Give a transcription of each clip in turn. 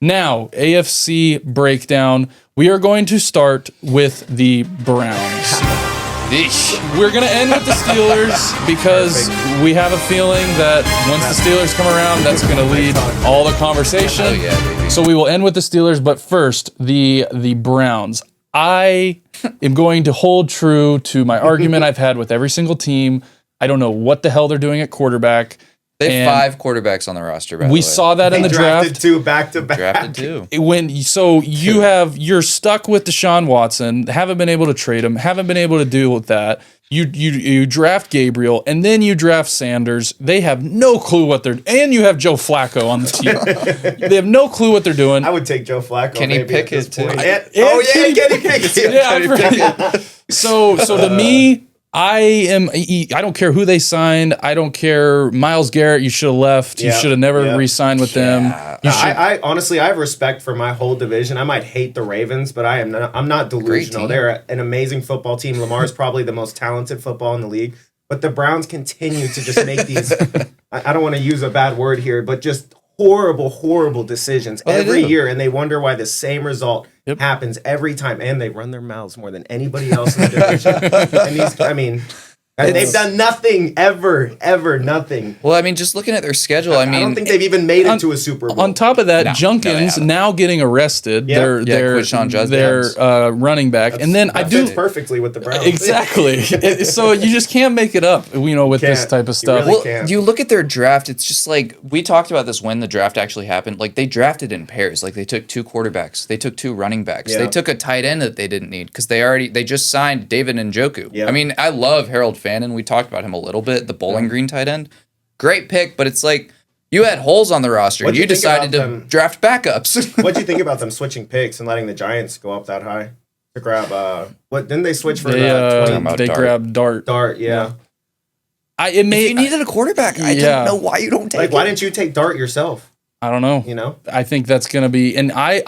Now, AFC breakdown. We are going to start with the Browns. We're going to end with the Steelers because we have a feeling that once the Steelers come around, that's going to lead all the conversation. Oh, yeah, baby. So we will end with the Steelers, but first, the Browns. I am going to hold true to my argument I've had with every single team. I don't know what the hell they're doing at quarterback. They have 5 quarterbacks on the roster, by the way. We saw that in the draft. Drafted 2 back-to-back. Drafted 2. You're stuck with Deshaun Watson, haven't been able to trade him, haven't been able to deal with that. You draft Gabriel, and then you draft Sanders. They have no clue what they're... And you have Joe Flacco on the team. They have no clue what they're doing. I would take Joe Flacco. Can he pick his too? Kenny Pickett. Yeah, I forget. So to me... I don't care who they signed. I don't care. Myles Garrett, you should have left. You should have never re-signed with them. I honestly, I have respect for my whole division. I might hate the Ravens, but I'm not delusional. They're an amazing football team. Lamar is probably the most talented football in the league. But the Browns continue to just make these, I don't want to use a bad word here, but just horrible decisions every year. And they wonder why the same result happens every time, and they run their mouths more than anybody else in the division. And they've done nothing ever nothing. Well, I mean, just looking at their schedule, I don't think they've even made it to a Super Bowl. On top of that, Junkins now getting arrested. Their running back, and then that fits perfectly with the Browns. Exactly. So you just can't make it up, with this type of stuff. You look at their draft. It's just like we talked about this when the draft actually happened. Like they drafted in pairs. Like they took 2 quarterbacks, they took 2 running backs, they took a tight end that they didn't need because they just signed David Njoku. Yeah. I mean, I love Harold Fannin. We talked about him a little bit. The Bowling Green tight end, great pick, but it's like you had holes on the roster. You decided to draft backups. What do you think about them switching picks and letting the Giants go up that high to grab? What didn't they switch for? They grabbed Dart. Dart, yeah. If you needed a quarterback, I don't know why you don't take. Why didn't you take Dart yourself? I don't know. I think that's going to be, and I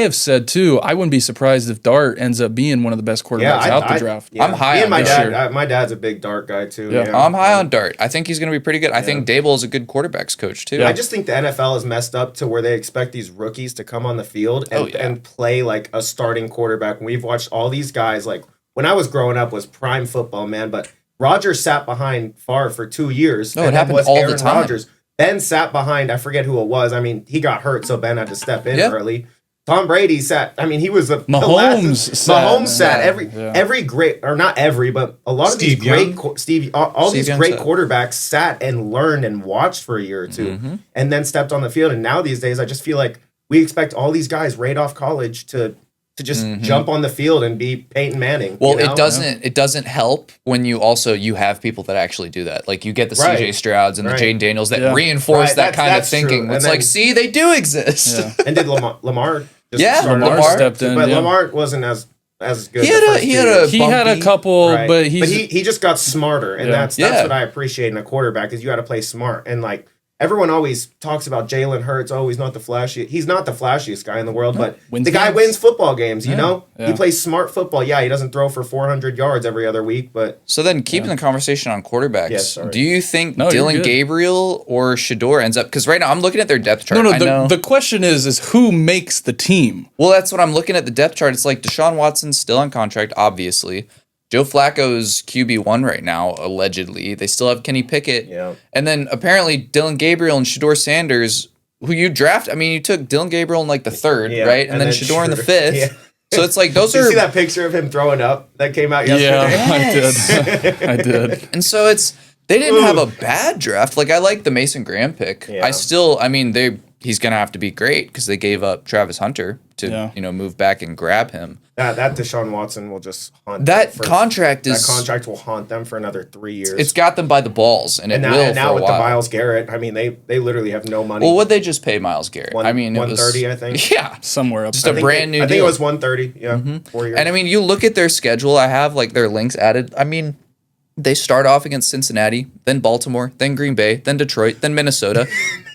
have said too, I wouldn't be surprised if Dart ends up being one of the best quarterbacks out the draft. I'm high on my Dart. dad. My dad's a big Dart guy too. Yeah. I'm high on Dart. I think he's going to be pretty good. I think Dable is a good quarterbacks coach too. I just think the NFL is messed up to where they expect these rookies to come on the field and play like a starting quarterback. We've watched all these guys, like when I was growing up was prime football, man, but Rodgers sat behind Favre for 2 years. No, it happened all the time. Rodgers. Ben sat behind, I forget who it was. I mean, he got hurt, so Ben had to step in early. Tom Brady sat, he was Mahomes sat every great, or not every, but a lot of these great, all these great quarterbacks sat and learned and watched for a year or two and then stepped on the field. And now these days, I just feel like we expect all these guys right off college to just jump on the field and be Peyton Manning. Well, it doesn't help when you have people that actually do that. Like you get the CJ Strouds and the Jaden Daniels that reinforce that kind of thinking. True. It's like, see, they do exist. Yeah. And did Lamar Lamar stepped in. But Lamar wasn't as good. He had a couple, but he just got smarter, and that's what I appreciate in a quarterback is you got to play smart. And like everyone always talks about Jalen Hurts. Oh, he's not the flashiest. He's not the flashiest guy in the world, but the guy wins football games. You know, he plays smart football. Yeah, he doesn't throw for 400 yards every other week, but so then keeping the conversation on quarterbacks. Do you think Dylan Gabriel or Shador ends up? Because right now I'm looking at their depth chart. The question is who makes the team? Well, that's what I'm looking at the depth chart. It's like Deshaun Watson's still on contract, obviously. Joe Flacco's QB1 right now, allegedly. They still have Kenny Pickett. Yeah. And then apparently Dylan Gabriel and Shador Sanders, who you draft. I mean, you took Dylan Gabriel in like the 3rd, right? And then Shador in the 5th. Yeah. So it's like those are... Did you see that picture of him throwing up that came out yesterday? Yeah, I did. And so they didn't have a bad draft. Like, I like the Mason Graham pick. Yeah. He's going to have to be great because they gave up Travis Hunter to, move back and grab him. That Deshaun Watson will just haunt that contract will haunt them for another 3 years. It's got them by the balls, and now, will and now for a with while. the Myles Garrett, they literally have no money. Well, what'd they just pay Myles Garrett? It was 130, I think. Yeah, somewhere up. Just a brand new deal. I think it was 130. Yeah, 4 years. And you look at their schedule. I have like their links added. They start off against Cincinnati, then Baltimore, then Green Bay, then Detroit, then Minnesota,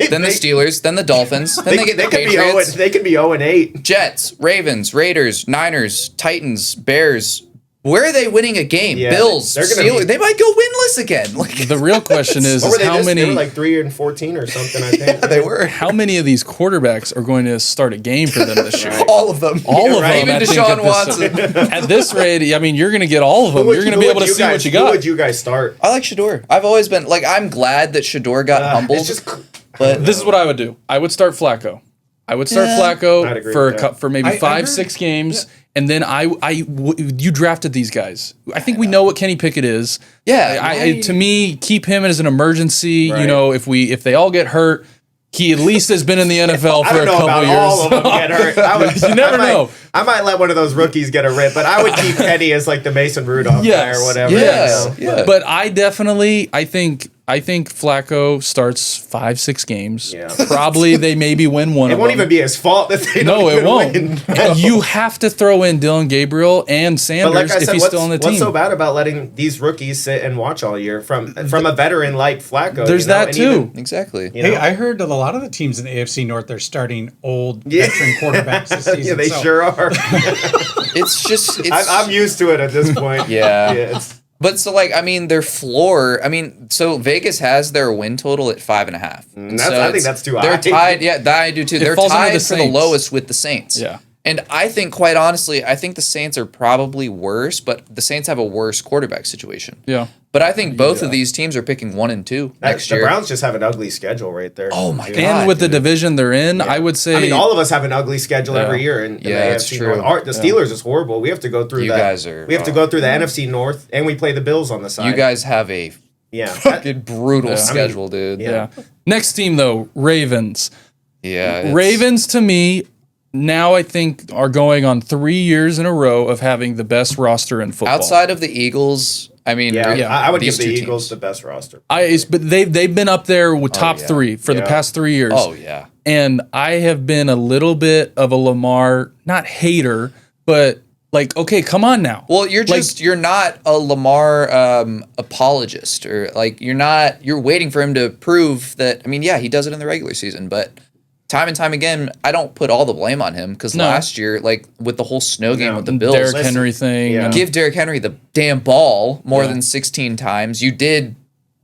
then the Steelers, then the Dolphins, then they get the Patriots. They could be 0-8. Jets, Ravens, Raiders, Niners, Titans, Bears, Where are they winning a game? Yeah, Bills, Steelers. They might go winless again. Like The real question is how many? They were like 3-14 or something. I think they were. How many of these quarterbacks are going to start a game for them this year? All of them. All of them. Even I think, Deshaun Watson. At this rate, I mean, you're going to get all of them. You're going to be able to see what you got. Who would you guys start? I like Shador. I've always been like, I'm glad that Shador got humbled. But this is what I would do. I would start Flacco. I would start I'd Flacco agree for with that. for maybe 5-6 games, and then you drafted these guys. I think we know what Kenny Pickett is. Yeah, to me, keep him as an emergency. Right. You know, if they all get hurt, he at least has been in the NFL for a couple about years. all of them get hurt. You never know. I might let one of those rookies get a rip, but I would keep Kenny as like the Mason Rudolph guy or whatever. Yes. You know? But I think Flacco starts 5-6 games. Yeah. Probably they maybe win one It of won't them. even be his fault that they don't No, it even won't. win. You have to throw in Dylan Gabriel and Sanders But like I if said, he's still on the team. what's so bad about letting these rookies sit and watch all year from a veteran like Flacco? There's that and too. exactly. Hey, I heard that a lot of the teams in the AFC North are starting old veteran quarterbacks this season. Yeah, they sure are. I'm used to it at this point. Yeah. But so, like, I mean, their floor. I mean, so Vegas has their win total at 5.5. And so I think that's too high. They're tied. Yeah, that I do too. They're falls under tied the for the Saints. lowest with the Saints. Yeah. And I think, quite honestly, I think the Saints are probably worse, but the Saints have a worse quarterback situation. Yeah. But I think both of these teams are picking 1 and 2 next the year. Browns just have an ugly schedule right there. Oh my god! And with the division they're in, I would say. I mean, all of us have an ugly schedule every year, and that's true. The Steelers is horrible. We have to go through You guys are- We have to go through the NFC North, and we play the Bills on the side. You guys have a fucking brutal schedule, dude. Yeah. Next team though, Ravens. Yeah. Ravens to me now I think are going on 3 years in a row of having the best roster in football. Outside of the Eagles, I mean, I would give these the two Eagles teams. the best roster. But they've been up there with top 3 for the past 3 years. Oh yeah. And I have been a little bit of a Lamar, not hater, but like, okay, come on now. Well, you're not a Lamar apologist, or like you're waiting for him to prove that. I mean, yeah, he does it in the regular season, but time and time again, I don't put all the blame on him because last year, like with the whole snow game with the Bills, Derrick Henry thing. Yeah. give Derrick Henry the damn ball more than 16 times. You did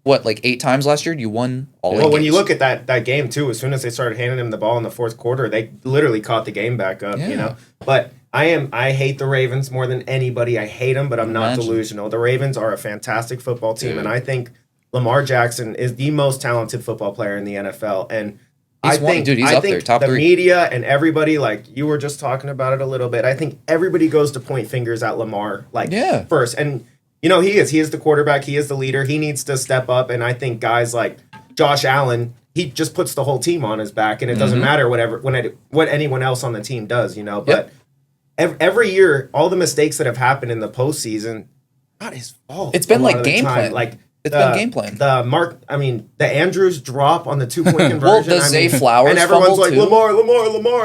what, like 8 times last year? You won all. Well, when you look at that game too, as soon as they started handing him the ball in the fourth quarter, they literally caught the game back up. You know, but I hate the Ravens more than anybody. I hate them, but I'm not delusional. The Ravens are a fantastic football team, and I think Lamar Jackson is the most talented football player in the NFL. And he's up there, top 3. The media and everybody, like you were just talking about it a little bit, I think everybody goes to point fingers at Lamar first. And you know, he is the quarterback, he is the leader, he needs to step up. And I think guys like Josh Allen, he just puts the whole team on his back, and it doesn't matter what anyone else on the team does, you know. But every year, all the mistakes that have happened in the postseason, not his fault. It's been like game plan. Like it's been game plan. The Andrews drop on the 2-point conversion. The Zay Flowers, and everyone's fumble like too. Lamar,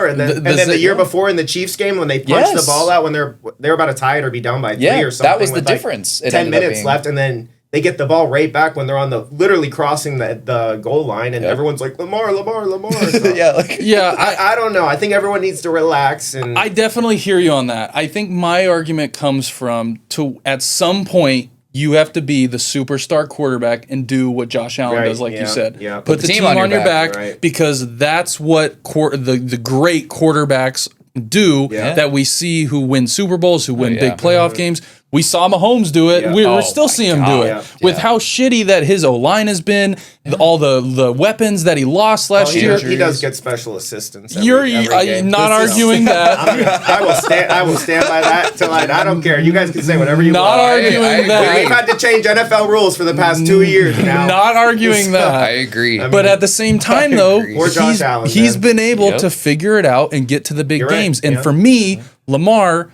and then the year before in the Chiefs game when they punched the ball out when they're about to tie it or be down by 3 or something. That was the with difference. 10 minutes left, and then they get the ball right back when they're on literally crossing the goal line, and everyone's like Lamar. So, I don't know. I think everyone needs to relax. And I definitely hear you on that. I think my argument comes from at some point you have to be the superstar quarterback and do what Josh Allen does, like you said. Yeah. Put the team on your back because that's what the great quarterbacks do that we see who win Super Bowls, who win big playoff games. We saw Mahomes do it. Yeah. We're still seeing him do it. With how shitty that his O-line has been, all the weapons that he lost last year. He does get special assistance. You're not arguing that. I will stand by that till I don't care. You guys can say whatever you want. Not arguing that. We've had to change NFL rules for the past 2 years now. Not arguing that. I agree. But at the same time, though, Or Josh Allen, he's been able to figure it out and get to the big games. And for me, Lamar,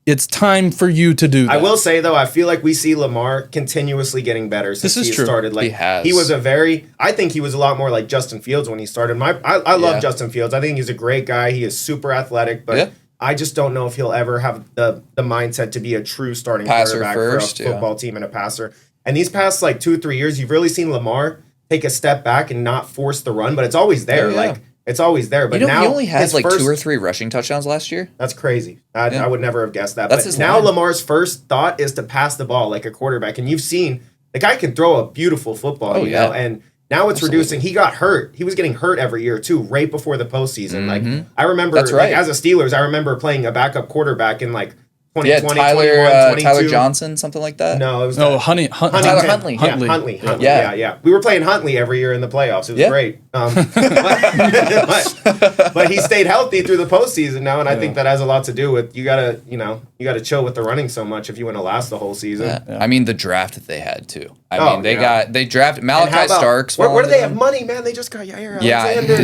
it's time for you to do that. I will say, though, I feel like we see Lamar continuously getting better since he started. Like, he has. He was I think he was a lot more like Justin Fields when he started. I love Justin Fields. I think he's a great guy. He is super athletic, but I just don't know if he'll ever have the mindset to be a true starting quarterback for a football team and a passer. And these past, like, 2-3 years, you've really seen Lamar take a step back and not force the run, but it's always there. Like, It's always there. But now he only has his like 2 or 3 rushing touchdowns last year. That's crazy. I would never have guessed that. That's But his now line. Lamar's first thought is to pass the ball like a quarterback. And you've seen the guy can throw a beautiful football, you know, and now it's reducing. He got hurt. He was getting hurt every year too, right before the postseason. Like I remember, That's right. like, as a Steelers, I remember playing a backup quarterback in like 2020, Tyler 22. Tyler Johnson, something like that. No, it was Huntley. Tyler Huntley. Yeah, Huntley. Yeah. We were playing Huntley every year in the playoffs. It was great. But he stayed healthy through the postseason now, and I think that has a lot to do with you gotta chill with the running so much if you want to last the whole season. Yeah. I mean, the draft that they had too. I mean, they drafted Malachi Starks. Where do they have money, man? They just got Yair Alexander.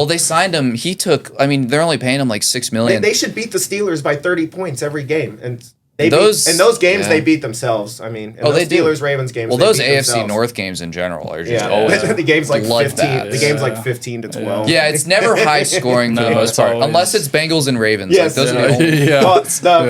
They signed him. He took. I mean, they're only paying him like $6 million. They should beat the Steelers by 30 points every game, and in those games they beat themselves. I mean, they do. Steelers-Ravens games. Well, those AFC North games in general are just always the game's like 15. bloodbath. The game's like 15-12. Yeah, it's never high scoring for the most part, unless it's Bengals and Ravens. Yes. Like, those are the only. Well, the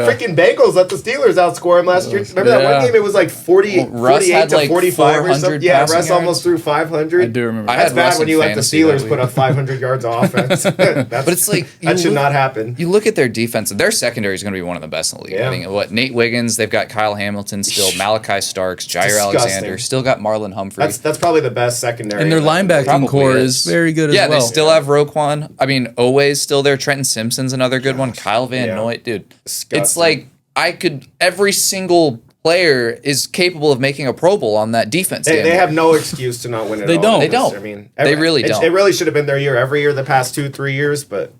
freaking Bengals let the Steelers outscore them last year. Remember that one game? It was like 48 to 45 or something. Yeah, Russ almost threw 500. I do remember. That's bad when you let the Steelers put up 500 yards of offense. But it's like that should not happen. You look at their defense. Their secondary is going to be one of the best in the league. Yeah. I think Nate Wiggins. They've got Kyle Hamilton still, Malachi Starks, Jair Disgusting. Alexander, still got Marlon Humphrey. That's probably the best secondary. And their linebacking core is very good as well. Yeah, they still have Roquan. I mean, Oweh's still there. Trenton Simpson's another good one. Kyle Van Noy, dude. Disgusting. It's like every single player is capable of making a Pro Bowl on that defense. They have no excuse to not win it. They don't. They don't. I mean, they really don't. It really should have been their year every year the past 2-3 years, but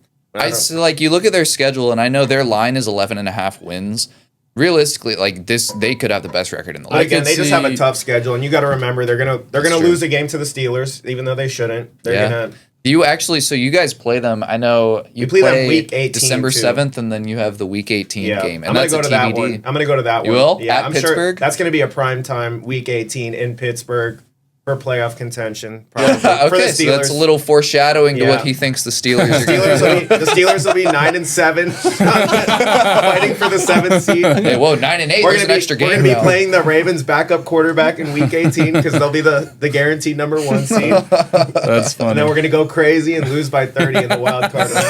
you look at their schedule, and I know their line is 11.5 wins. Realistically, like this, they could have the best record in the league. Again, they just have a tough schedule, and you got to remember they're gonna lose a game to the Steelers, even though they shouldn't. They're gonna. You actually, so you guys play them. I know you play them week 18, December too. 7th, and then you have the week 18 game, and I'm that's gonna go to TBD. that one. I'm gonna go to that one. You will? Yeah, At I'm Pittsburgh? sure that's gonna be a prime time week 18 in Pittsburgh for playoff contention. Probably for the Okay, Steelers. so that's a little foreshadowing to what he thinks the Steelers are going to do. The Steelers will be 9-7, fighting for the 7th seed. Hey, whoa, 9-8. There's an extra game. We're gonna be now. playing the Ravens' backup quarterback in Week 18 because they'll be the guaranteed number 1 seed. That's funny. And then we're gonna go crazy and lose by 30 in the wild card round.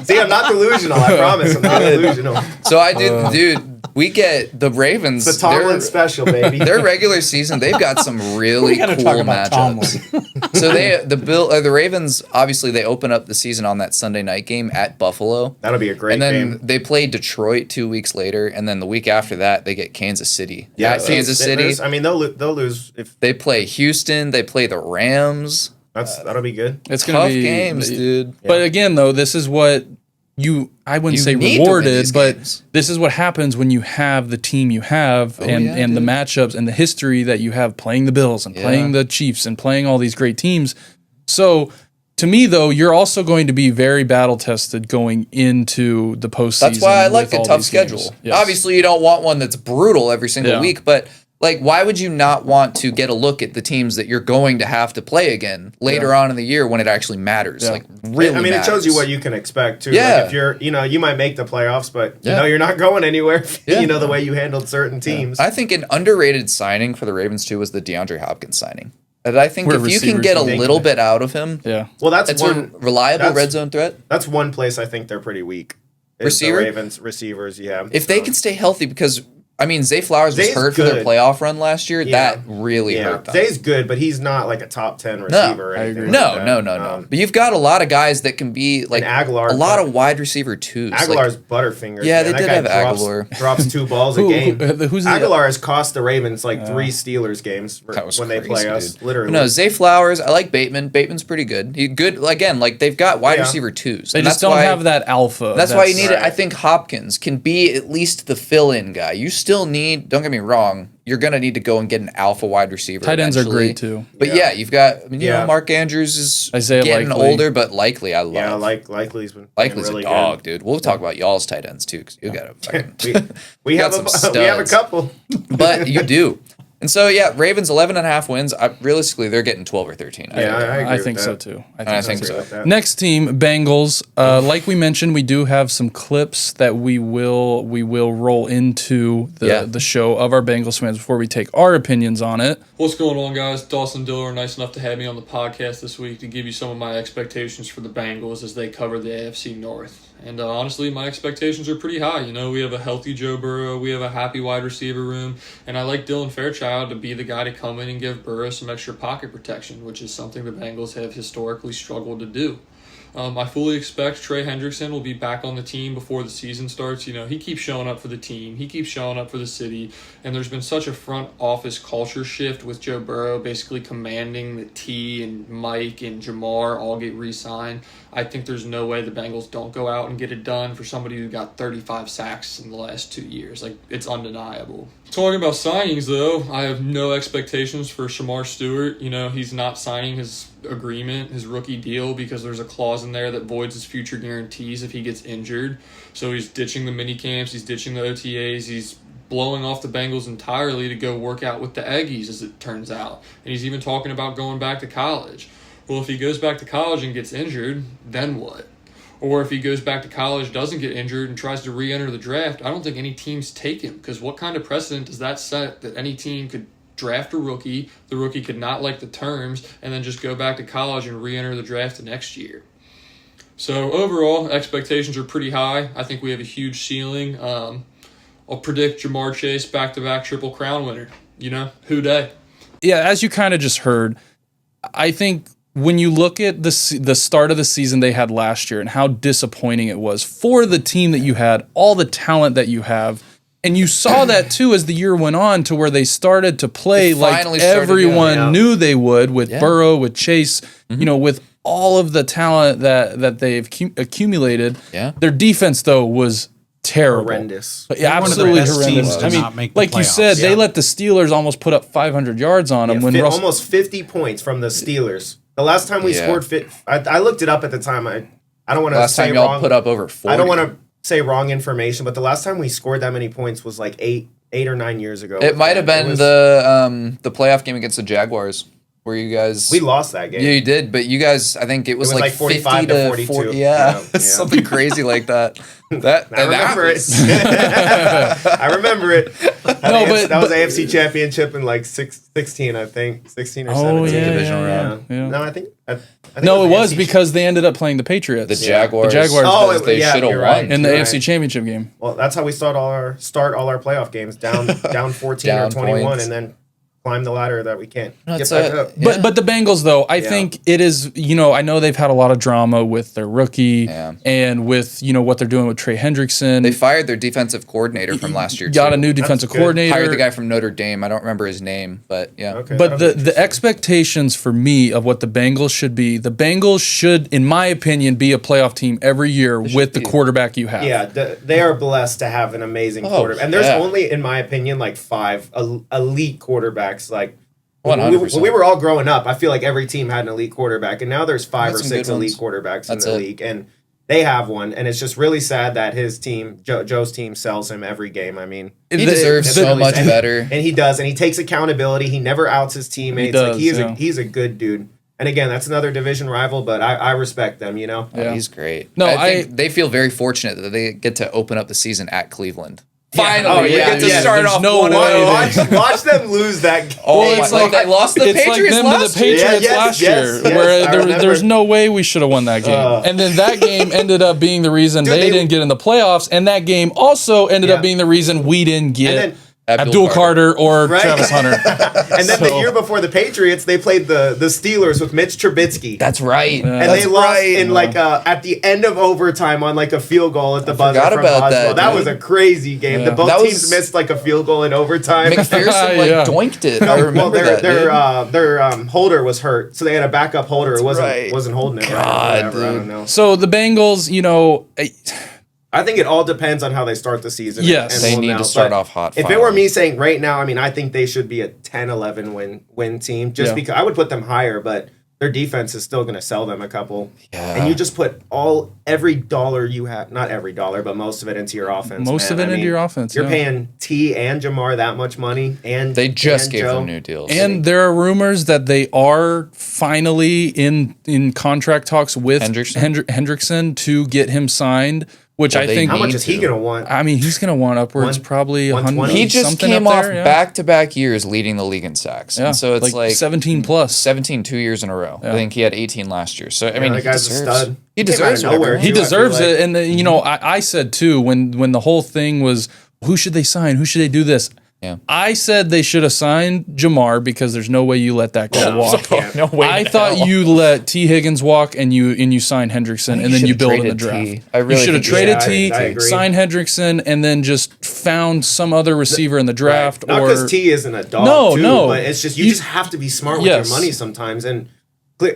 See, I'm not delusional. I promise, I'm not delusional. So I did, dude. We get the Ravens. The Tomlin special, baby. Their regular season, they've got some really cool matchups. So the Ravens, obviously, they open up the season on that Sunday night game at Buffalo. That'll be a great game. And then game. they play Detroit 2 weeks later, and then the week after that, they get Kansas City. Yeah, Kansas City. I mean, they'll lose if they play Houston. They play the Rams. That'll be good. It's gonna be games, dude. But again, though, this is what I wouldn't say rewarded, but this is what happens when you have the team you have and the matchups and the history that you have playing the Bills and playing the Chiefs and playing all these great teams. So to me, though, you're also going to be very battle tested going into the postseason. That's why I like a tough schedule. Yes. Obviously, you don't want one that's brutal every single week, but like, why would you not want to get a look at the teams that you're going to have to play again later on in the year when it actually matters? Like, really I mean, matters. it shows you what you can expect, too. Yeah. Like if you're, you might make the playoffs, but, you're not going anywhere, the way you handled certain teams. I think an underrated signing for the Ravens, too, was the DeAndre Hopkins signing. And I think if you can get a little bit out of him, well, that's a reliable red zone threat. That's one place I think they're pretty weak. Receiver? The Ravens receivers, If they can stay healthy, because I mean, Zay Flowers was hurt for their playoff run last year. That really hurt them. Zay's good, but he's not like a top 10 receiver. I agree. No. But you've got a lot of guys that can be like Aguilar, a lot of wide receiver twos. Aguilar's butterfingers. Yeah, they did have Aguilar. Drops 2 balls a game. Who's Aguilar has cost the Ravens like 3 Steelers games when they play us. Literally. No, Zay Flowers. I like Bateman. Bateman's pretty good. He good again. Like they've got wide receiver twos. They just don't have that alpha. That's why you need it. I think Hopkins can be at least the fill-in guy. You still need. Don't get me wrong, you're going to need to go and get an alpha wide receiver. Tight ends are great too. But you've got, Mark Andrews is getting older, but Likely I love. Yeah, Likely's been Likely's really a dog, good. dude. We'll talk about y'all's tight ends too, because you got to fucking. we have a couple. But you do. And so, yeah, Ravens 11.5 wins. Realistically, they're getting 12 or 13. I think so too. I think so. Next team, Bengals. Like we mentioned, we do have some clips that we will roll into the show of our Bengals fans before we take our opinions on it. What's going on, guys? Dawson Dylan, nice enough to have me on the podcast this week to give you some of my expectations for the Bengals as they cover the AFC North. And honestly, my expectations are pretty high. You know, we have a healthy Joe Burrow, we have a happy wide receiver room, and I like Dylan Fairchild to be the guy to come in and give Burrow some extra pocket protection, which is something the Bengals have historically struggled to do. I fully expect Trey Hendrickson will be back on the team before the season starts. You know, he keeps showing up for the team. He keeps showing up for the city. And there's been such a front office culture shift with Joe Burrow basically commanding the T and Mike and Jamar all get re-signed. I think there's no way the Bengals don't go out and get it done for somebody who got 35 sacks in the last 2 years. Like, it's undeniable. Talking about signings, though, I have no expectations for Shamar Stewart. You know, he's not signing his agreement, his rookie deal, because there's a clause in there that voids his future guarantees if he gets injured. So he's ditching the mini camps, he's ditching the OTAs, he's blowing off the Bengals entirely to go work out with the Aggies, as it turns out. And he's even talking about going back to college. Well, if he goes back to college and gets injured, then what? Or if he goes back to college, doesn't get injured, and tries to re-enter the draft, I don't think any teams take him, because what kind of precedent does that set that any team could draft a rookie, the rookie could not like the terms, and then just go back to college and re-enter the draft the next year? So overall, expectations are pretty high. I think we have a huge ceiling. I'll predict Jamar Chase back-to-back Triple Crown winner. You know, who day? Yeah, as you kind of just heard, I think when you look at the start of the season they had last year and how disappointing it was for the team that you had, all the talent that you have, and you saw that too as the year went on to where they started to play like everyone knew they would with Burrow, with Chase, you know, with all of the talent that they've accumulated. Yeah. Their defense, though, was terrible. Horrendous. Yeah, absolutely horrendous. I mean, like you said, they let the Steelers almost put up 500 yards on them. Almost 50 points from the Steelers. The last time we scored, I looked it up at the time. I don't want to say wrong. Last time y'all put up over 40. I don't want to say wrong information, but the last time we scored that many points was like 8 or 9 years ago. It might have been the playoff game against the Jaguars. Where you guys... We lost that game. Yeah, you did, but you guys, I think it was like 45 to 42. 40, yeah. Something crazy like that. I remember it. I remember it. That was AFC Championship in like 16, I think. 16 or 17. Divisional round. Yeah. No, I think it was because they ended up playing the Patriots. The Jaguars. They should have won. In the AFC Championship game. Well, that's how we start all our playoff games. Down 14 or 21, points. And then climb the ladder that we can't get back up. But the Bengals, though, I think it is, you know, I know they've had a lot of drama with their rookie and with, you know, what they're doing with Trey Hendrickson. They fired their defensive coordinator from last year, Got a new defensive coordinator. Hired the guy from Notre Dame. I don't remember his name, but yeah. Okay, but the expectations for me of what the Bengals should be, the Bengals should, in my opinion, be a playoff team every year with the quarterback you have. Yeah, they are blessed to have an amazing quarterback. And there's only, in my opinion, like 5 elite quarterbacks. Like 100%. When we were all growing up, I feel like every team had an elite quarterback, and now there's 5 or 6 elite quarterbacks in the league, and they have one, and it's just really sad that his team, Joe's team, sells him every game. I mean, he deserves so much better, and he does, and he takes accountability. He never outs his teammates. He's a good dude. And again, that's another division rival, but I respect them. You know, he's great. No, I think they feel very fortunate that they get to open up the season at Cleveland. Finally, we get to start off 1-0. Watch them lose that game. It's like they lost the Patriots last year, where there's no way we should have won that game. And then that game ended up being the reason they didn't get in the playoffs, and that game also ended up being the reason we didn't get Abdul Carter or Travis Hunter. And then the year before the Patriots, they played the Steelers with Mitch Trubisky. That's right. And they lost in like at the end of overtime on like a field goal at the buzzer from Boswell. That was a crazy game. Yeah. Both teams missed like a field goal in overtime. McPherson doinked it. I remember their holder was hurt, so they had a backup holder. It wasn't holding it. God, dude. I don't know. So the Bengals, you know, I think it all depends on how they start the season. Yes. They need to start off hot. If it were me saying right now, I mean, I think they should be a 10-11 win team just because I would put them higher, but their defense is still going to sell them a couple. Yeah. And you just put every dollar you have, not every dollar, but most of it into your offense. Most of it into your offense. You're paying T and Jamar that much money, and they just and gave Joe. them new deals. And there are rumors that they are finally in contract talks with Hendrickson to get him signed, which I think. How much is he going to want? I mean, he's going to want upwards probably 100. He just came off back-to-back years leading the league in sacks. Yeah. And so it's like 17 plus. 17 2 years in a row. I think he had 18 last year. So I mean, that guy's a stud. He deserves nowhere. He deserves it. And you know, I said too when the whole thing was, who should they sign? Who should they do this? Yeah. I said they should have signed Jamar because there's no way you let that guy walk. No way. I thought you let T. Higgins walk and you sign Hendrickson and then you build in the draft. I really you should have traded T, I agree. signed Hendrickson, and then just found some other receiver in the draft. Not because T isn't a dog, but it's just you just have to be smart with your money sometimes. And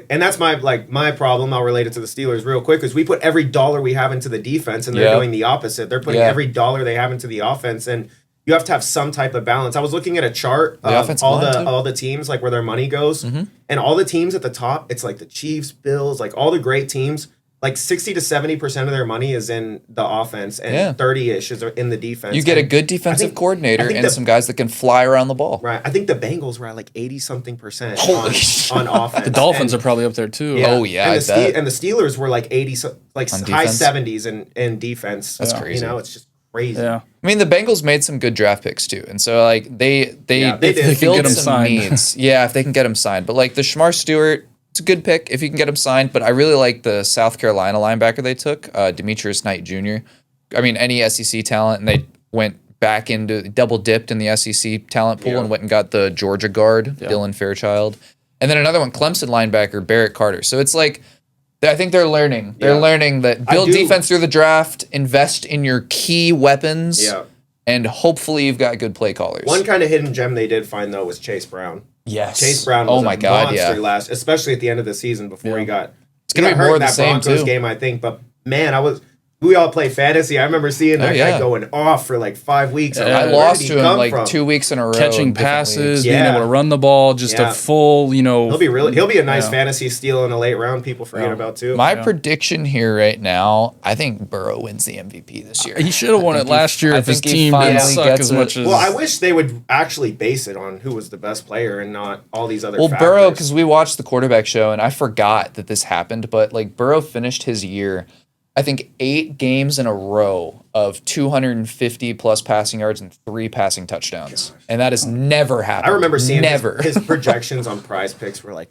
that's my problem. I'll relate it to the Steelers real quick, is we put every dollar we have into the defense, and they're doing the opposite. They're putting every dollar they have into the offense, and you have to have some type of balance. I was looking at a chart of all the teams, like where their money goes, and all the teams at the top. It's like the Chiefs, Bills, like all the great teams. Like 60 to 70% of their money is in the offense, and 30-ish is in the defense. You get a good defensive coordinator and some guys that can fly around the ball. Right. I think the Bengals were at like 80-something% on offense. The Dolphins are probably up there too. Yeah. Oh yeah, and the Steelers were like 80, like high 70s in defense. That's crazy. You know, it's just crazy. Yeah. I mean, the Bengals made some good draft picks too, and so like they filled some needs. Yeah, if they can get him signed, but like the Shamar Stewart, it's a good pick if you can get him signed. But I really like the South Carolina linebacker they took, Demetrius Knight Jr. I mean, any SEC talent, and they went back into double dipped in the SEC talent pool and went and got the Georgia guard, Dylan Fairchild, and then another one, Clemson linebacker Barrett Carter. So it's like, I think they're learning. They're learning that build defense through the draft, invest in your key weapons, and hopefully you've got good play callers. One kind of hidden gem they did find though was Chase Brown. Yes. Chase Brown was a monster last, especially at the end of the season before he got. It's gonna be more of the same Broncos game, I think. But man, we all play fantasy. I remember seeing that guy going off for like 5 weeks. I lost to him like 2 weeks in a row. Catching passes, being able to run the ball, just a full, He'll be a nice fantasy steal in a late round. People forget about too. My prediction here right now, I think Burrow wins the MVP this year. He should have won it last year if his team didn't suck as much as. Well, I wish they would actually base it on who was the best player and not all these other. Well, factors. Burrow, because we watched the quarterback show and I forgot that this happened, but like Burrow finished his year, I think 8 games in a row of 250 plus passing yards and 3 passing touchdowns. And that has never happened. I remember seeing his projections on Prize Picks were like,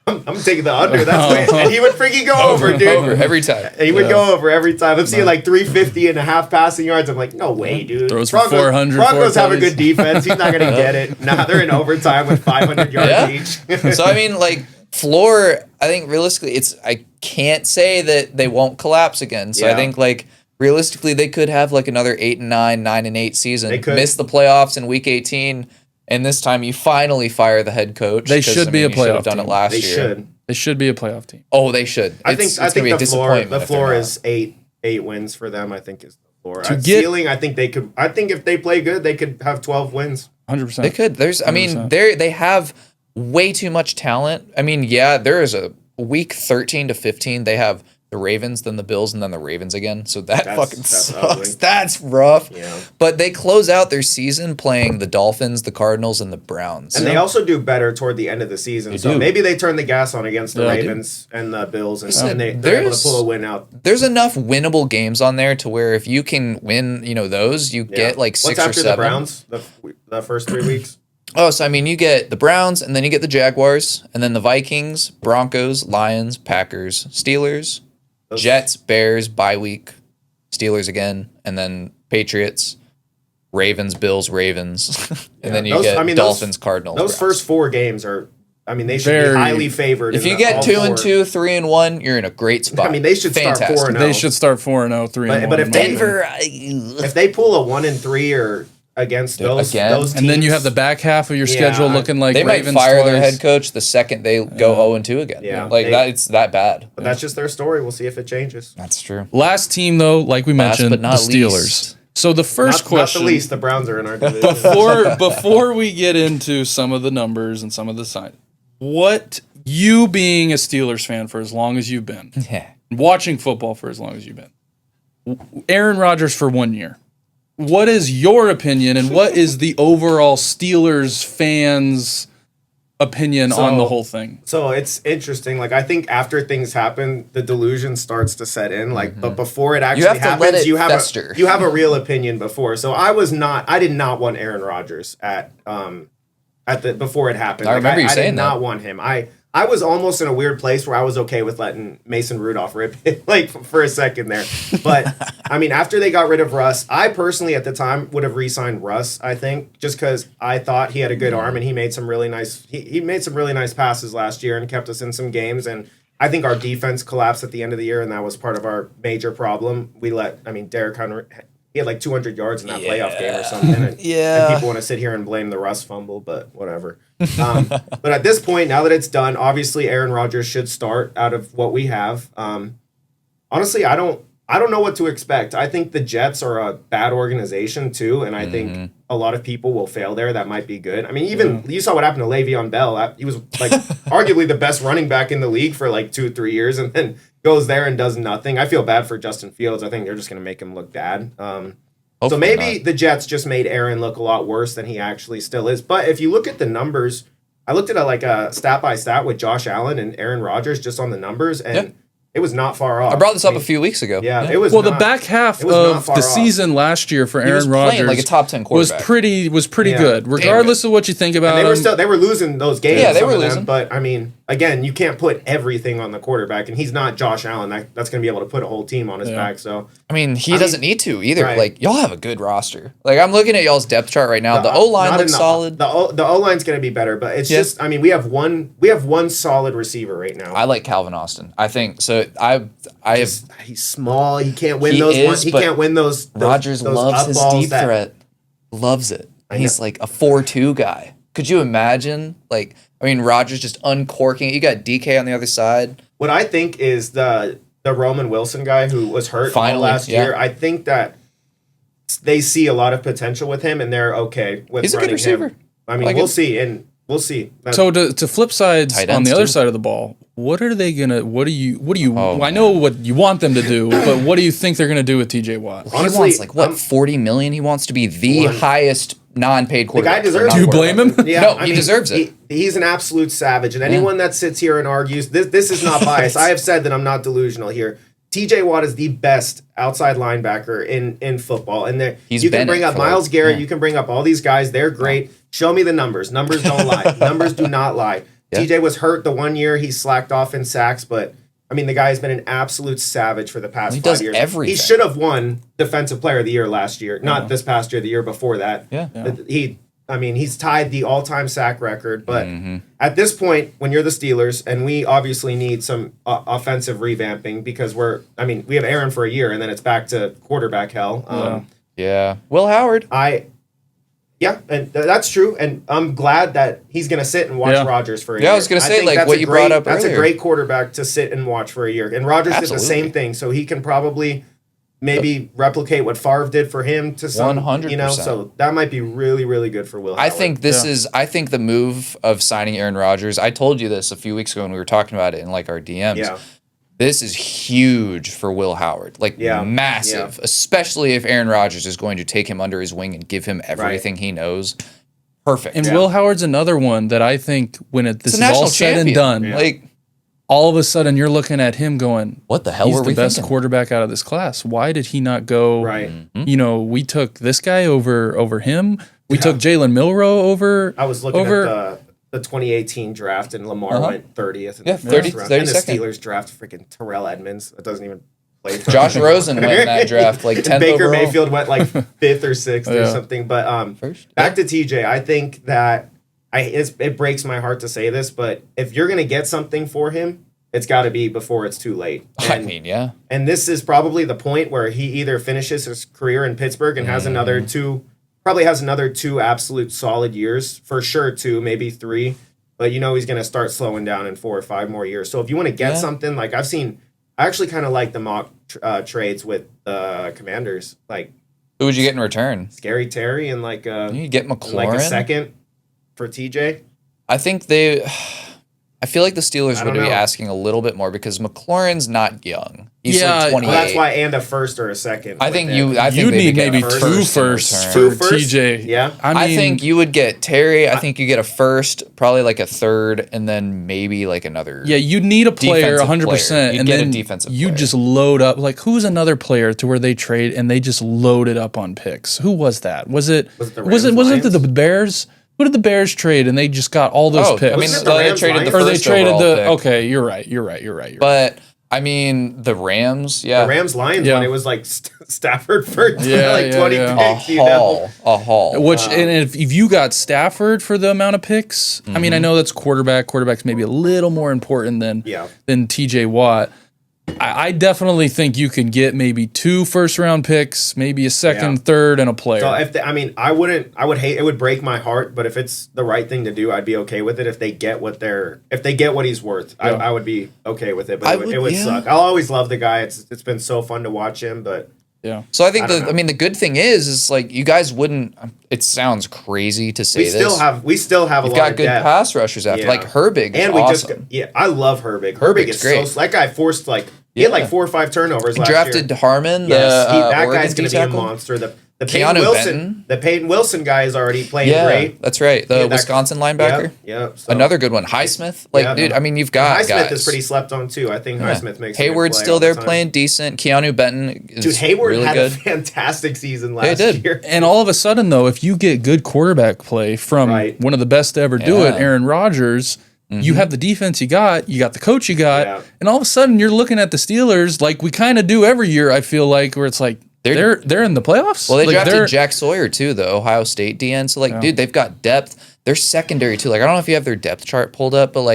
I'm taking the under. That's way. And he would freaking go over, dude. Over every time. And he would go over every time. I'm seeing like 350 and a half passing yards. I'm like, no way, dude. Throws for 400. Broncos have a good defense. He's not going to get it. Nah, they're in overtime with 500 yards each. So, I mean, like, floor, I think realistically, I can't say that they won't collapse again. So I think like realistically they could have like another 8-9, 9-8 season. They could miss the playoffs in week 18, and this time you finally fire the head coach. They should be a playoff team. Done it last year. They should be a playoff team. Oh, they should. I think the floor is eight wins for them. I think is the floor. Ceiling, I think they could. I think if they play good, they could have 12 wins. 100%. They could. I mean, they have way too much talent. I mean, there is a week 13 to 15. They have the Ravens, then the Bills, and then the Ravens again. So that's sucks. Ugly. That's rough. Yeah. But they close out their season playing the Dolphins, the Cardinals, and the Browns. And they also do better toward the end of the season. So maybe they turn the gas on against the Ravens and the Bills, and they're able to pull a win out. There's enough winnable games on there to where if you can win, those, you get like 6 or 7. What's after the Browns? The first 3 weeks. Oh, so I mean, you get the Browns, and then you get the Jaguars, and then the Vikings, Broncos, Lions, Packers, Steelers, Jets, Bears, bye week, Steelers again, and then Patriots, Ravens, Bills, Ravens, and then you get Dolphins, Cardinals. Those first 4 games are, they should be highly favored. If you get 2-2, 3-1, you're in a great spot. They should start 4-0. They should start 4-0, 3-1. But if if they pull a 1-3 or against those teams, and then you have the back half of your schedule looking like they Ravens might fire their head coach the second they go 0-2 again. Yeah, it's that bad. But that's just their story. We'll see if it changes. That's true. Last team though, like we mentioned, but not the Steelers. least. So the first question, not the least, the Browns are in our division. before we get into some of the numbers and some of the sign, what you being a Steelers fan for as long as you've been, watching football for as long as you've been, Aaron Rodgers for 1 year. What is your opinion, and what is the overall Steelers fans' opinion on the whole thing? So it's interesting. Like, I think after things happen, the delusion starts to set in. Like, but before it actually happens, you have a real opinion before. So I did not want Aaron Rodgers before it happened. I remember you saying I did not want him. I was almost in a weird place where I was okay with letting Mason Rudolph rip it, like, for a second there. But, I mean, after they got rid of Russ, I personally at the time would have re-signed Russ, I think, just because I thought he had a good arm and he made some really nice he made some really nice passes last year and kept us in some games. And I think our defense collapsed at the end of the year, and that was part of our major problem. Derek Henry, he had like 200 yards in that playoff game or something. And people want to sit here and blame the Russ fumble, but whatever. But at this point, now that it's done, obviously Aaron Rodgers should start out of what we have. Honestly, I don't know what to expect. I think the Jets are a bad organization too, and I think a lot of people will fail there. That might be good. I mean, even you saw what happened to Le'Veon Bell. He was like arguably the best running back in the league for like 2-3 years, and then goes there and does nothing. I feel bad for Justin Fields. I think they're just going to make him look bad. So maybe the Jets just made Aaron look a lot worse than he actually still is. But if you look at the numbers, I looked at a stat by stat with Josh Allen and Aaron Rodgers just on the numbers, and it was not far off. I brought this up a few weeks ago. Yeah, it was. Well, the back half of the season last year for Aaron Rodgers like a top 10 quarterback. was pretty good, regardless of what you think about him. They were losing those games. Yeah, they were losing. But I mean, again, you can't put everything on the quarterback, and he's not Josh Allen. That's going to be able to put a whole team on his back. So I mean, he doesn't need to either. Right. Like, y'all have a good roster. Like, I'm looking at y'all's depth chart right now. The O line looks solid. The O line's going to be better, but it's just. I mean, we have one solid receiver right now. I like Calvin Austin. I think so. He's small. He can't win those. He can't win those. Rodgers loves his deep threat. Loves it. He's like a 4-2 guy. Could you imagine? Like, I mean, Rodgers just uncorking it. You got DK on the other side. What I think is the Roman Wilson guy who was hurt last year. I think that they see a lot of potential with him, and they're okay with. He's a good receiver. I mean, we'll see, and we'll see. So to flip sides on the other side of the ball, what are they gonna? What do you? I know what you want them to do, but what do you think they're gonna do with TJ Watt? Honestly, he wants $40 million. He wants to be the highest non-paid quarterback. The guy deserves. Do you blame him? Yeah, no, he deserves it. He's an absolute savage, and anyone that sits here and argues this is not biased. I have said that I'm not delusional here. TJ Watt is the best outside linebacker in football, and you can bring up Myles Garrett. You can bring up all these guys. They're great. Show me the numbers. Numbers don't lie. Numbers do not lie. Yeah. TJ was hurt the 1 year. He slacked off in sacks, but I mean, the guy has been an absolute savage for the past 5 years. He does everything. He should have won Defensive Player of the Year last year. Not this past year, the year before that. He's tied the all-time sack record, but at this point, when you're the Steelers, and we obviously need some offensive revamping because we have Aaron for a year, and then it's back to quarterback hell. Will Howard. And that's true, and I'm glad that he's going to sit and watch Rodgers for a year. I was going to say, like what you brought up earlier. That's a great quarterback to sit and watch for a year, and Rodgers did the same thing, so he can probably maybe replicate what Favre did for him to some, 100%. So that might be really, really good for Will Howard. I think I think the move of signing Aaron Rodgers, I told you this a few weeks ago when we were talking about it in like our DMs. Yeah. This is huge for Will Howard. Massive. Especially if Aaron Rodgers is going to take him under his wing and give him everything he knows. Perfect. And Will Howard's another one that I think when this is all said and done, all of a sudden you're looking at him going, what the hell were we thinking? He's the best quarterback out of this class. Why did he not go? Right. We took this guy over him. We took Jalen Milroe over. I was looking at the 2018 draft, and Lamar went 30th. In the 30 round. And the 32nd. Steelers draft freaking Terrell Edmonds. It doesn't even play. Josh Rosen went in that draft, like 10th Baker overall. Mayfield went like 5th or 6th or something. But back to TJ, I think that it breaks my heart to say this, but if you're going to get something for him, it's got to be before it's too late. And this is probably the point where he either finishes his career in Pittsburgh and has another two absolute solid years, for sure 2, maybe 3. But he's going to start slowing down in 4 or 5 more years. So if you want to get something, like I actually kind of like the mock trades with the Commanders. Like, who would you get in return? Scary Terry and you get McLaurin, like a second for TJ. I think they. I feel like the Steelers would be asking a little bit more because McLaurin's not young. He's like 28. Well, that's why and a first or a second. I think you need maybe two firsts for TJ. Yeah. I think you would get Terry. I think you get a first, probably like a third, and then maybe like another. Yeah, you need a player 100%. And then you just load up. Like, who's another player to where they trade and they just loaded up on picks? Who was that? Was it the Bears? Who did the Bears trade and they just got all those picks? I mean, they traded the first overall pick. Okay, you're right. But I mean, the Rams, the Rams Lions one, it was like Stafford for 20 picks. A haul. Which and if you got Stafford for the amount of picks, I mean, I know that's quarterback. Quarterback's maybe a little more important than TJ Watt. I definitely think you can get maybe 2 first-round picks, maybe a second, third, and a player. So I would hate it. Would break my heart, but if it's the right thing to do, I'd be okay with it. If they get what he's worth, I would be okay with it. But it would suck. I'll always love the guy. It's been so fun to watch him, but. Yeah. So I think the good thing is like you guys wouldn't. It sounds crazy to say we still have a lot of good depth. Pass rushers after like Herbig. And awesome. I love Herbig. Herbig is great. that guy forced he had like 4 or 5 turnovers last year. Drafted Harmon. That guy's going to be a monster. The Peyton Wilson guy is already playing great. That's right. The Wisconsin linebacker. Yep. So. Another good one. Highsmith. Dude, I mean, you've got Highsmith guys. is pretty slept on too. I think Highsmith makes Hayward's still there playing decent. Keanu Benton is Dude, Hayward really had good. a fantastic season last year. And all of a sudden, though, if you get good quarterback play from one of the best to ever do it, Aaron Rodgers, you have the defense you got the coach you got, and all of a sudden you're looking at the Steelers like we kind of do every year, I feel like, where it's like, They're in the playoffs. Well, they drafted Jack Sawyer too, the Ohio State DN. So dude, they've got depth. They're secondary too. Like I don't know if you have their depth chart pulled up, but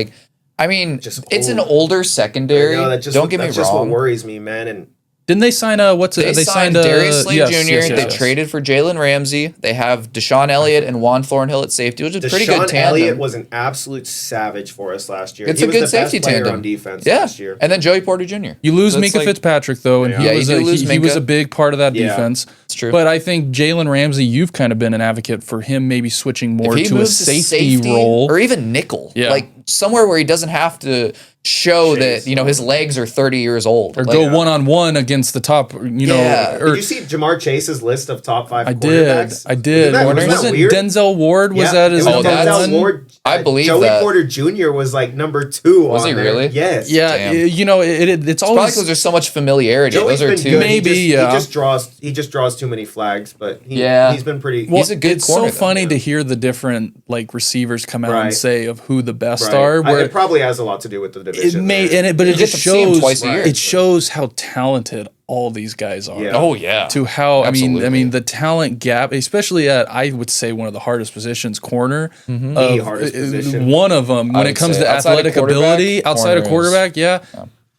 I mean, it's an older secondary. Don't get me wrong. That's just what worries me, man. And didn't they sign They signed Darius Slade Jr. Yes. They traded for Jalen Ramsey. They have Deshaun Elliott and Juan Thornhill at safety, which is a pretty good tandem. Deshaun Elliott was an absolute savage for us last year. It's a good safety tandem on defense last year. And then Joey Porter Jr. You lose Minka Fitzpatrick though, and he was a big part of that defense. It's true. But I think Jalen Ramsey, you've kind of been an advocate for him maybe switching more to a safety role or even nickel, like somewhere where he doesn't have to show that his legs are 30 years old or go one-on-one against the top. Did you see Jamar Chase's list of top 5 quarterbacks? I did. Wasn't Denzel Ward that his number one? Ward, I believe Joey that. Porter Jr. was like number 2. Was he really? Yes. Yeah. It's always probably because there's so much familiarity. Joey's Those are two. Maybe he just draws too many flags, but he's been pretty. Well, he's a good corner. It's so funny to hear the different receivers come out and say of who the best are. Where it probably has a lot to do with the division. But it just shows. Twice a year. It shows how talented all these guys are. Yeah. Oh yeah. To how Absolutely. I mean the talent gap, especially at I would say one of the hardest positions, corner. The hardest position. One of them when it comes to athletic ability outside of quarterback.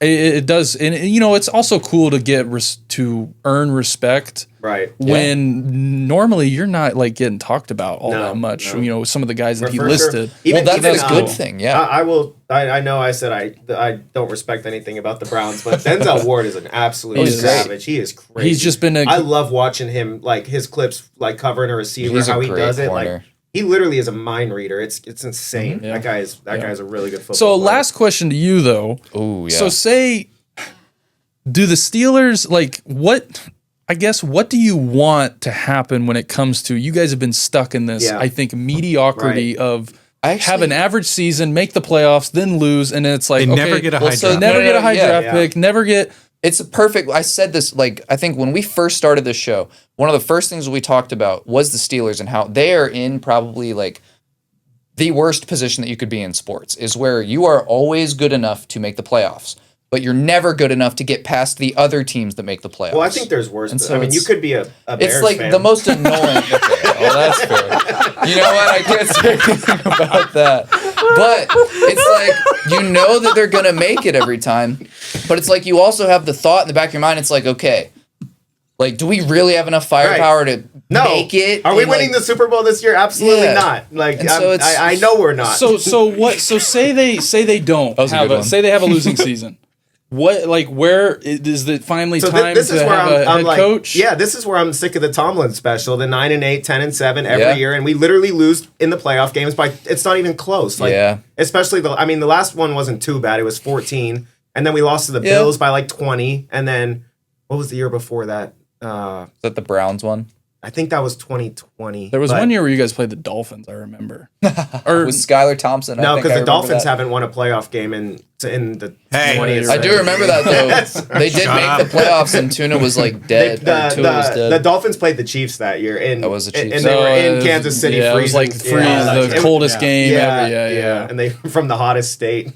It does, and it's also cool to get to earn respect. Right. When normally you're not getting talked about all that much. No. Some of the guys that he listed. Well, that's a good thing. Yeah. I will. I know. I said I don't respect anything about the Browns, but Denzel Ward is an absolute savage. He is crazy. He's just been. I love watching him his clips covering a receiver. How he does it. He literally is a mind reader. It's insane. That guy is a really good football player. Last question to you though. Oh yeah. So do the Steelers what do you want to happen when it comes to you guys have been stuck in this I think mediocrity of have an average season, make the playoffs, then lose, and then it's like never get a high draft. Never get a high draft pick, never get. It's a perfect. I said this I think when we first started this show, one of the first things we talked about was the Steelers and how they are in probably the worst position that you could be in sports is where you are always good enough to make the playoffs, but you're never good enough to get past the other teams that make the playoffs. Well, I think there's worse. So you could be a Bears it's fan. The most annoying. Oh, that's fair. You know what? I can't say anything about that. But it's that they're going to make it every time. But it's you also have the thought in the back of your mind. It's okay. Do we really have enough firepower to make it? Are we winning the Super Bowl this year? Absolutely not. I know we're not. So what? So say they don't. Say they have a losing season. where is it finally So time this to is where have a I'm head like, coach? yeah, this is where I'm sick of the Tomlin special, the 9-8, 10-7 every Yeah. year, and we literally lose in the playoff games by it's not even close. Like, Yeah. especially the last one wasn't too bad. It was 14, and then we lost to the Bills by like 20, and then what was the year before that? Is that the Browns one? I think that was 2020. There was one year where you guys played the Dolphins, I remember. Or with Skylar Thompson. No, because the Dolphins have. haven't won a playoff game in the Hey, 20th I do remember that though. They did make the playoffs, and Tuna was like dead. Tua was dead. The Dolphins played the Chiefs that year, and That was the Chiefs. and they were in Kansas City. Yeah, it was like freezing. the coldest game Yeah, ever. Yeah. and they from the hottest state.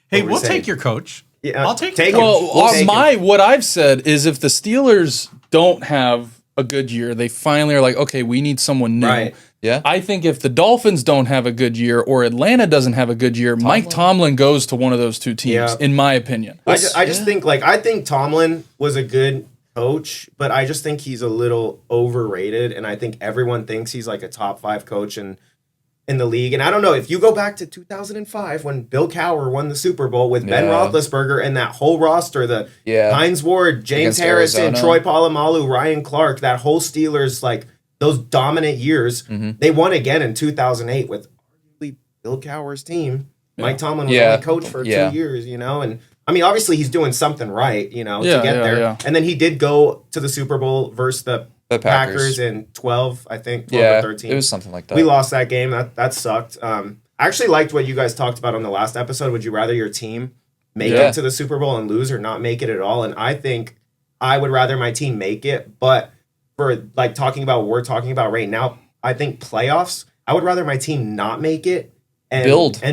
Hey, were we'll you saying? take your coach. Yeah, I'll take take your him. coach. Well, We'll take him. what I've said is if the Steelers don't have a good year, they finally are like, okay, we need someone new. Right. Yeah. I think if the Dolphins don't have a good year or Atlanta doesn't have a good year, Mike Tomlin goes to one of those two teams, Yeah. in my opinion. I just think I think Tomlin was a good coach, but I just think he's a little overrated, and I think everyone thinks he's like a top 5 coach in the league. And I don't know if you go back to 2005 when Bill Cowher won the Super Bowl with Ben Yeah. Roethlisberger and that whole roster, the Hines Ward, James Against Harrison, Arizona. Troy Polamalu, Ryan Clark, that whole Steelers, like those dominant years, they won again in 2008 with arguably Bill Cowher's team. Mike Tomlin was only coach for 2 years, and I mean, obviously he's doing something right, to get there. Yeah. And then he did go to the Super Bowl versus the Packers in 12, I think, 12 or 13. It was something like that. We lost that game. That sucked. I actually liked what you guys talked about on the last episode. Would you rather your team make it to the Super Bowl and lose or not make it at all? And I think I would rather my team make it. But for like talking about what we're talking about right now, I think playoffs, I would rather my team not make it and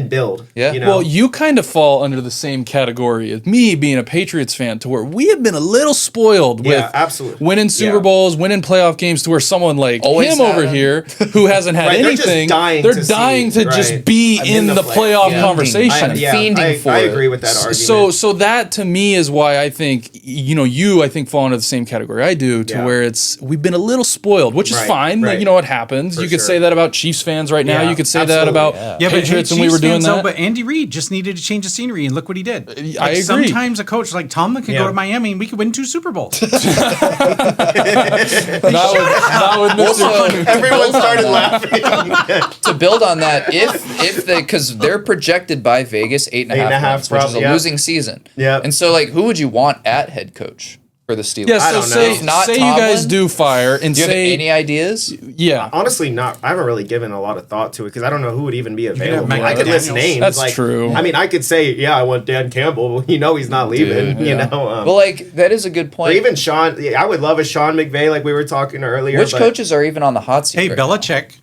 build. Yeah. Well, you kind of fall under the same category as me being a Patriots fan, to where we have been a little spoiled with absolutely. winning Super Bowls, winning playoff games, to where someone like Always him over have. here who hasn't had Right, they're just anything, dying they're to dying see, to just right, be in the playoff Yeah. conversation. Fiending for I it. agree with that argument. So that to me is why I think you I think fall into the same category I do, to where we've been a little spoiled, which is Right, fine. right. It happens. For you could sure. say that about Chiefs fans right now. Yeah, You could say that absolutely. about Yeah, but Patriots, hey, and we were Chiefs doing fans, that. though, but Andy Reid just needed to change the scenery, and look what he did. I agree. Sometimes a coach like Tomlin could go to Miami and we could win 2 Super Bowls. Not with Mr. Also, Everyone started laughing. to build on that, if they, because they're projected by Vegas 8.5 wins, which is a losing season. Yeah. And so, like, who would you want at head coach for the Steelers? Yeah, I so don't know. say, If not say you Tomlin, guys do fire and Do you have say any ideas? yeah. Honestly, not. I haven't really given a lot of thought to it because I don't know who would even be available. Mike I could list Daniels. names. That's like, true. I mean, I could say, I want Dan Campbell. He's not leaving. Dude, yeah. Well, like, that is a good or point. even Sean. I would love a Sean McVay, like we were talking earlier. Which but coaches are even on the hot seat? Hey, right now? Belichick.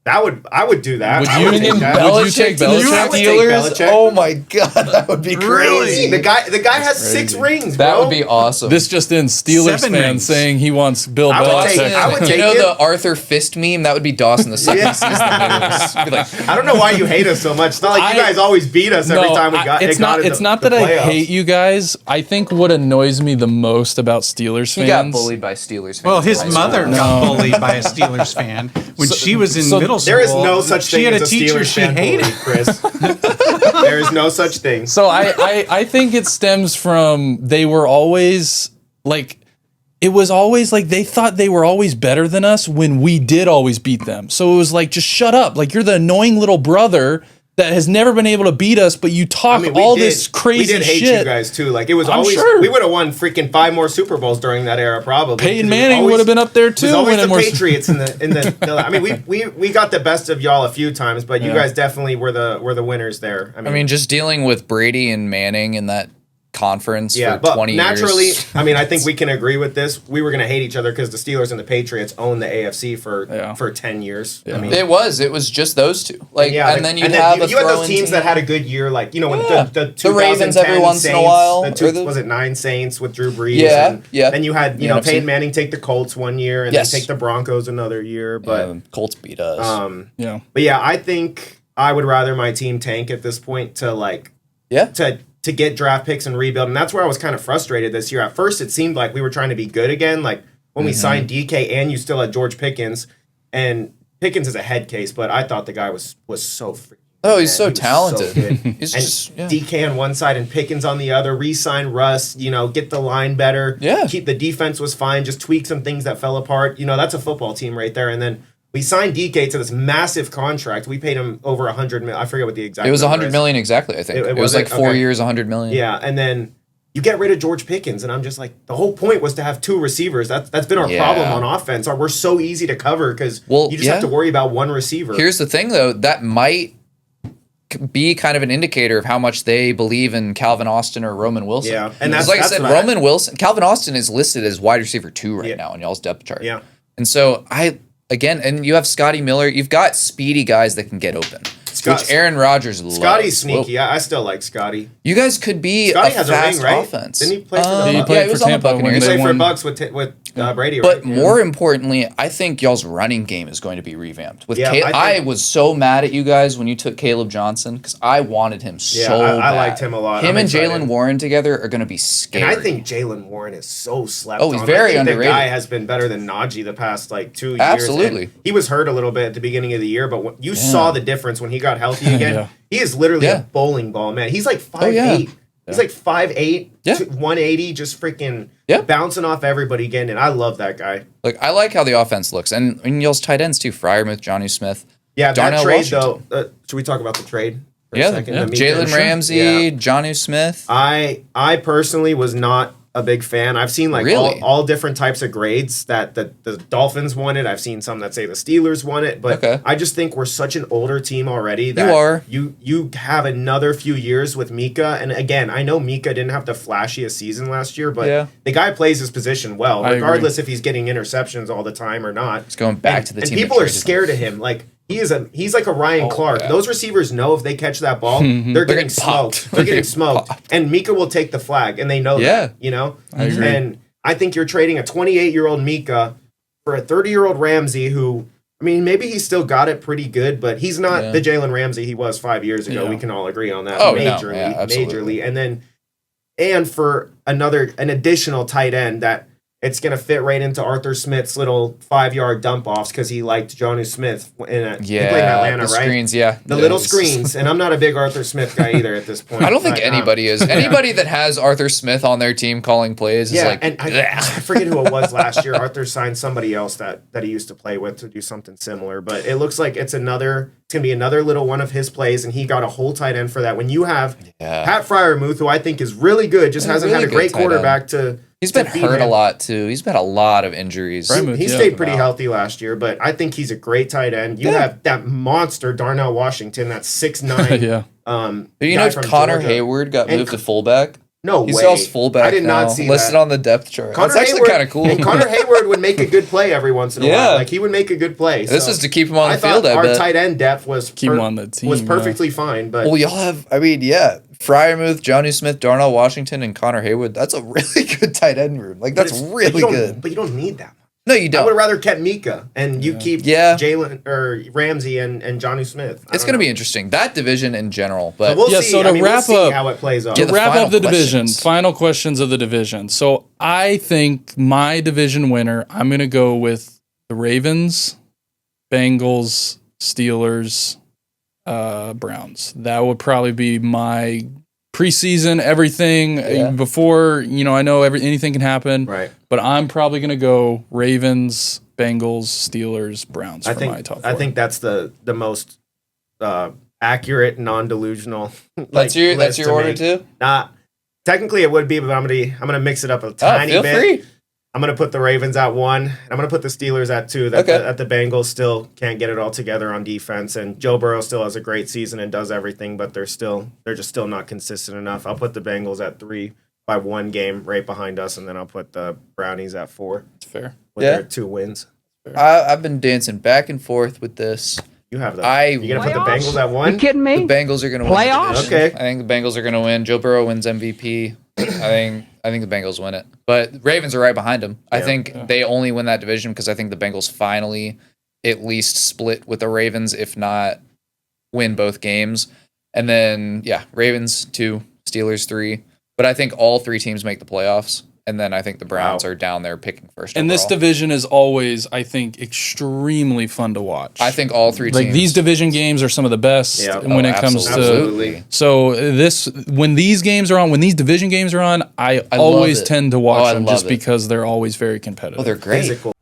I would do that. Would I you take and that. Belichick- Would you take to the Belichick? I would take Steelers? Belichick. Oh my god, that would be crazy. The guy has 6 rings. That bro. would be awesome. This just in, Steelers 7 fans rings. saying he wants Bill I would Belichick. take- I would you take know it. the Arthur Fist meme? That would be Dawson the second Yeah. season. Be like, I don't know why you hate us so much. It's not like you guys always beat us every time we got. It's not. It's not that I hate you guys. I think what annoys me the most about Steelers he got fans. bullied by Steelers fans. Well, his in high school. mother got bullied by a Steelers fan when she was in middle school. There is no such she thing had as a a teacher Steelers she fan hated. bully, Chris. There is no such thing. So I think it stems from they were always like. It was always like they thought they were always better than us when we did always beat them. So it was like, just shut up. Like, you're the annoying little brother that has never been able to beat us, but you talk this crazy We did hate shit. you guys too. Like it was I'm always sure. we would have won freaking 5 more Super Bowls during that era probably. Peyton 'Cause it was Manning always- would have been up there It too. was always the winning more- Patriots in the I mean we got the best of y'all a few times, but you Yeah. guys definitely were the winners there. I mean, just dealing with Brady and Manning in that conference yeah, for but 20 naturally, years. I mean, I think we can agree with this. We were going to hate each other because the Steelers and the Patriots own the AFC for 10 years. I mean, It was just those two. Like, yeah, and then you you have had those teams that had a good year, like when Yeah. the The Ravens 2010 every once in a Saints, while, was it 9 Saints with Drew Brees? Yeah, and, yeah. Then you had The NFC. Peyton Manning take the Colts one year and Yes. then take the Broncos another year, but Colts beat us. Yeah. but yeah, I think I would rather my team tank at this point to get draft picks and rebuild. And that's where I was kind of frustrated this year. At first, it seemed like we were trying to be good again. Like when we signed DK and you still had George Pickens. And Pickens is a head case, but I thought the guy was so freaking Oh, he's Man, so he was talented. good. He's And just yeah. DK on one side and Pickens on the other. Re-sign Russ. Get the line better. Yeah. Keep the defense was fine. Just tweak some things that fell apart. That's a football team right there. And then we signed DK to this massive contract. We paid him over $100 million. I forget what the exact. It was number $100 is. million exactly. I think it was like 4 years, $100 million. Yeah, and then you get rid of George Pickens, and I'm just like, the whole point was to have two receivers. That's been our problem on offense. We're so easy to cover because you just have to worry about one receiver. Here's the thing, though, that might be kind of an indicator of how much they believe in Calvin Austin or Roman Wilson. Yeah, and that's like I that's said, what Roman Wilson, Calvin Austin is listed as wide receiver 2 right now on y'all's depth chart. Yeah, and so and you have Scotty Miller. You've got speedy guys that can get open. Which Aaron Rodgers loves. Scotty's sneaky. I still like Scotty. You guys could be Scotty a has fast a ring, right? offense. Didn't he play for the Bucs? Yeah, he was on the Buccaneers. He played for Bucks with Brady, right? But more importantly, I think y'all's running game is going to be revamped. With I was so mad at you guys when you took Caleb Johnson because I wanted him so bad. I liked him a lot. Him and Jalen Warren together are going to be scary. And I think Jalen Warren is so slept on. Oh, he's on. very I think underrated. The guy has been better than Najee the past 2 years. Absolutely. And he was hurt a little bit at the beginning of the year, but you saw the difference when he got healthy again. He is literally a bowling ball, man. He's like 5'8". He's like 5'8", 180, just freaking bouncing off everybody again, and I love that guy. Look, I like how the offense looks, and y'all's tight ends too. Freiermuth, Johnny Smith. Yeah, Darnell that trade Washington. though. Should we talk about the trade? For Yeah, a second? Jalen Ramsey, Johnny Smith. I personally was not a big fan. I've seen all different types of grades that the Dolphins won it. I've seen some that say the Steelers won it, but I just think we're such an older team already that you have another few years with Mika. And again, I know Mika didn't have the flashiest season last year, but the guy plays his position well, regardless if he's getting interceptions all the time or not. He's going back to the team. And people are scared of him. He's like a Ryan Clark. Those receivers know if they catch that ball, they're getting smoked. They're getting smoked. And Mika will take the flag, and they know that, I agree. And I think you're trading a 28-year-old Mika for a 30-year-old Ramsey who, maybe he still got it pretty good, but he's not the Jalen Ramsey he was 5 years ago. We can all agree on that. Majorly. And for an additional tight end that it's going to fit right into Arthur Smith's little 5-yard dump offs because he liked Jonnu Smith he played in Atlanta, the right? Screens, the little screens. And I'm not a big Arthur Smith guy either at this point. I don't think anybody is. Anybody that has Arthur Smith on their team calling plays is like, and I forget who it was last year. Arthur signed somebody else that he used to play with to do something similar. But it looks like it's going to be another little one of his plays, and he got a whole tight end for that. When you have Pat Freiermuth, who I think is really good, just hasn't had a great quarterback to. He's been hurt a lot, too. He's had a lot of injuries. He stayed pretty healthy last year, but I think he's a great tight end. You have that monster, Darnell Washington, that's 6'9". Connor Hayward got moved to fullback? No way. He's y'all's fullback I did not see listed that. on the depth chart. That's actually kind of cool. And Connor Hayward would make a good play every once in a while. He would make a good play. This is to keep him on the field, our tight end depth was keep him on the team. Was perfectly fine. But y'all have, Freiermuth, Johnny Smith, Darnell Washington, and Connor Hayward. That's a really good tight end room. That's really good. But you don't need that. No, you don't. I would have rather kept Mika and you keep Jalen or Ramsey and Johnny Smith. It's going to be interesting. That division in general. But we'll see. So to wrap up how it plays out. To wrap up the division, final questions of the division. So I think my division winner, I'm going to go with the Ravens, Bengals, Steelers, Browns. That would probably be my preseason everything before, I know anything can happen. Right. But I'm probably going to go Ravens, Bengals, Steelers, Browns for my top 4. I think that's the most accurate, non-delusional. That's your order too? Technically it would be, but I'm gonna mix it up a tiny bit. Free. I'm going to put the Ravens at 1. I'm going to put the Steelers at 2. That the Bengals still can't get it all together on defense. And Joe Burrow still has a great season and does everything, but they're just still not consistent enough. I'll put the Bengals at 3 by 1 game right behind us, and then I'll put the Brownies at 4. That's fair. With their 2 wins. I've been dancing back and forth with this. You have that. You're going to put the Bengals at 1? You kidding me? The Bengals are going to win. Playoffs? Okay. I think the Bengals are going to win. Joe Burrow wins MVP. I think the Bengals win it. But Ravens are right behind them. I think they only win that division because I think the Bengals finally at least split with the Ravens, if not win both games. And then, Ravens 2, Steelers 3. But I think all 3 teams make the playoffs. And then I think the Browns are down there picking first. And overall. this division is always, I think, extremely fun to watch. I think all three teams. Like these division games are some of the best when it comes to. Absolutely. So when these games are on, when these division games are on, I always it. tend to watch them love just it. because they're always very competitive. Oh, they're great. Physical.